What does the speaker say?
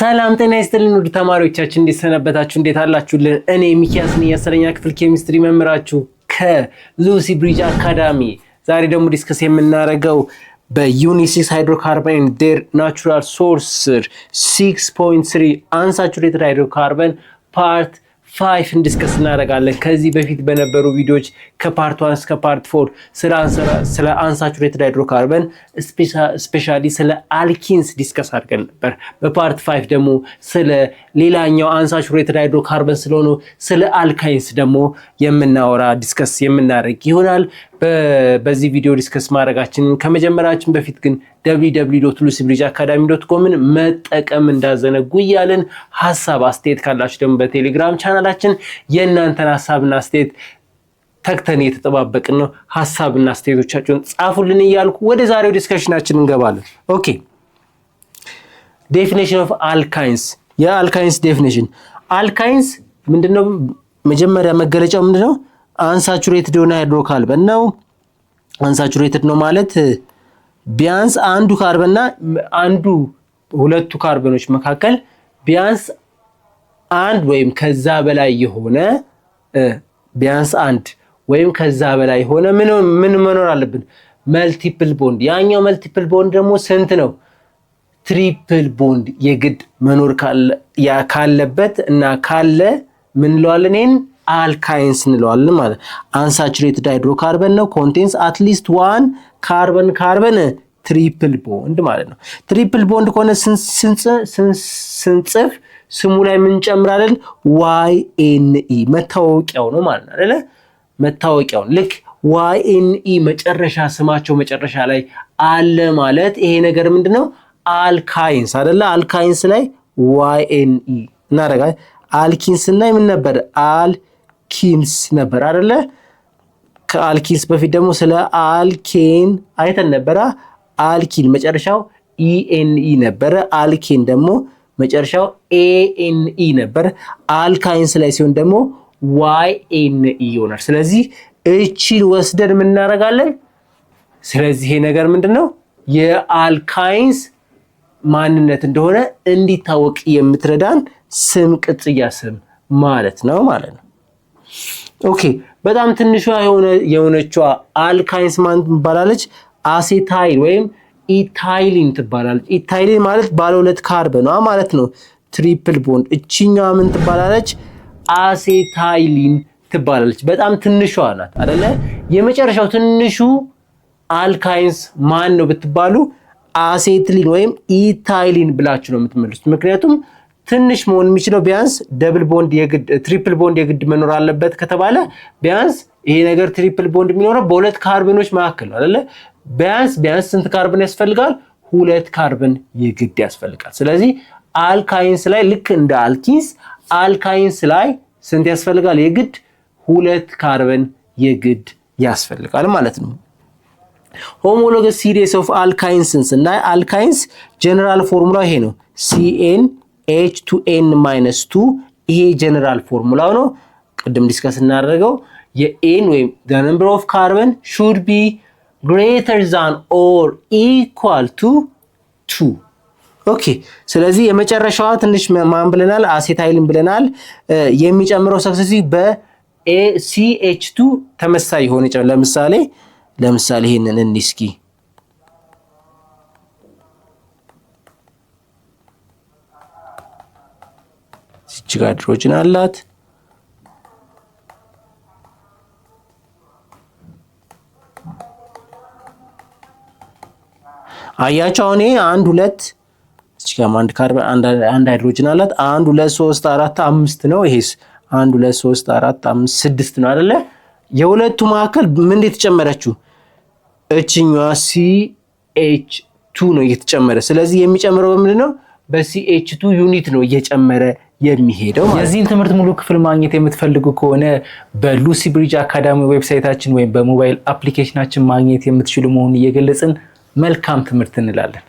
ሰላም ጤና ይስጥልን ውድ ተማሪዎቻችን እንዴት ሰነበታችሁ? እንዴት አላችሁልን? እኔ ሚኪያስ ነኝ የ10ኛ ክፍል ኬሚስትሪ መምህራችሁ ከሉሲ ብሪጅ አካዳሚ። ዛሬ ደግሞ ዲስከስ የምናደርገው በዩኒሲስ ሃይድሮካርበን ኤንድ ዴር ናቹራል ሶርስ 6.3 አንሳቹሬትድ ሃይድሮካርበን ፓርት 5 እንዲስከስ እናደርጋለን። ከዚህ በፊት በነበሩ ቪዲዮዎች ከፓርት 1 እስከ ፓርት 4 ስለ አንሳቹሬትድ ሃይድሮካርበን ስፔሻሊ ስለ አልኪንስ ዲስከስ አድርገን ነበር። በፓርት 5 ደግሞ ስለ ሌላኛው አንሳቹሬትድ ሃይድሮካርበን ስለሆነ ስለ አልካይንስ ደግሞ ዲስከስ የምናደርግ ይሆናል። በዚህ ቪዲዮ ዲስከስ ማድረጋችን ከመጀመራችን በፊት ግን www.lucybridgeacademy.com መጠቀም እንዳዘነጉ እያልን ሐሳብ አስተያየት ካላችሁ ደግሞ በቴሌግራም ቻናላችን የእናንተን ሐሳብና አስተያየት ተክተን እየተጠባበቅን ነው። ሐሳብና አስተያየቶቻችሁን ጻፉልን እያልኩ ወደ ዛሬው ዲስከሽናችን እንገባለን። ኦኬ ዴፊኒሽን ኦፍ አልካይንስ። የአልካይንስ ዴፊኒሽን አልካይንስ ምንድነው? መጀመሪያ መገለጫው ምንድነው? አንሳቹሬትድ የሆነ ሃይድሮካርበን ነው። አንሳቹሬትድ ነው ማለት ቢያንስ አንዱ ካርበንና ሁለቱ ካርበኖች መካከል ቢያንስ አንድ ወይም ከዛ በላይ የሆነ ቢያንስ አንድ ወይም ከዛ በላይ የሆነ ምን መኖር አለብን? መልቲፕል ቦንድ። ያኛው መልቲፕል ቦንድ ደግሞ ስንት ነው? ትሪፕል ቦንድ የግድ መኖር ካለበት እና ካለ ምን እንለዋለን? ይሄን አልካይንስ እንለዋለን ማለት። አንሳቹሬትድ ሃይድሮካርበን ነው። ኮንቴንስ አትሊስት ዋን ካርበን ትሪፕል ቦንድ ማለት ነው። ትሪፕል ቦንድ ከሆነ ስንጽፍ ስሙ ላይ ምን ጨምራለን? YNE መታወቂያው ነው ማለት ነው አይደለ? መታወቂያው ልክ YNE መጨረሻ ስማቸው መጨረሻ ላይ አለ ማለት ይሄ ነገር ምንድነው? አልካይንስ አይደለ? አልካይንስ ላይ YNE እናደርጋለን። አልኪንስ እና ምን ነበር? አልኪንስ ነበር አይደለ? ከአልኪንስ በፊት ደግሞ ስለ አልኬን አይተን ነበር። አልኪን መጨረሻው ENE ነበር። አልኬን ደግሞ መጨረሻው ANE ነበር። አልካይንስ ላይ ሲሆን ደግሞ YNE ይሆናል። ስለዚህ እቺን ወስደን ምን እናደርጋለን? ስለዚህ ይሄ ነገር ምንድነው? የአልካይንስ ማንነት እንደሆነ እንዲታወቅ የምትረዳን ስም ቅጽያ ስም ማለት ነው። ኦኬ በጣም ትንሿ የሆነችዋ አልካይንስ ማን ትባላለች? አሴታይል ወይም ኢታይሊን ትባላለች። ኢታይሊን ማለት ባለ ሁለት ካርበኗ ማለት ነው። ትሪፕል ቦንድ። እቺኛዋ ምን ትባላለች? አሴታይሊን ትባላለች። በጣም ትንሿ ናት አይደለ? የመጨረሻው ትንሹ አልካይንስ ማን ነው ብትባሉ አሴትሊን ወይም ኢታይሊን ብላችሁ ነው የምትመልሱት። ምክንያቱም ትንሽ መሆን የሚችለው ቢያንስ ትሪፕል ቦንድ የግድ መኖር አለበት ከተባለ ቢያንስ ይሄ ነገር ትሪፕል ቦንድ የሚኖረው በሁለት ካርበኖች መካከል ነው አይደለ? ቢያንስ ስንት ካርበን ያስፈልጋል? ሁለት ካርበን የግድ ያስፈልጋል። ስለዚህ አልካይንስ ላይ ልክ እንደ አልኪንስ አልካይንስ ላይ ስንት ያስፈልጋል? የግድ ሁለት ካርበን የግድ ያስፈልጋል ማለት ነው። ሆሞሎገስ ሲሪስ ኦፍ አልካይንስን ስናይ አልካይንስ ጀነራል ፎርሙላ ይሄ ነው። CnH2n-2 ይሄ ጀነራል ፎርሙላው ነው። ቅድም ዲስከስ እናደርገው የኤን ወይም the number of carbon should be greater than or equal to 2። ኦኬ ስለዚህ የመጨረሻዋ ትንሽ ማን ብለናል? አሴታይልን ብለናል። የሚጨምረው ሰክሰሲቭ በCH2 ተመሳሳይ ሆነ ይችላል። ለምሳሌ ይሄንን እንስኪ እዚህ ጋር ሃይድሮጅን አላት። አያቸው እኔ 1 2 እዚህ ጋር አንድ ካርበን አንድ ሃይድሮጅን አላት። 1 2 3 4 5 ነው። ይሄስ 1 2 3 4 5 6 ነው አይደለ? የሁለቱ መካከል ምን የተጨመረችው? እቺኛዋ CH2 ነው እየተጨመረ። ስለዚህ የሚጨምረው ምንድነው? በCH2 ዩኒት ነው እየጨመረ የሚሄደው። የዚህን ትምህርት ሙሉ ክፍል ማግኘት የምትፈልጉ ከሆነ በሉሲ ብሪጅ አካዳሚ ዌብሳይታችን ወይም በሞባይል አፕሊኬሽናችን ማግኘት የምትችሉ መሆኑን እየገለጽን መልካም ትምህርት እንላለን።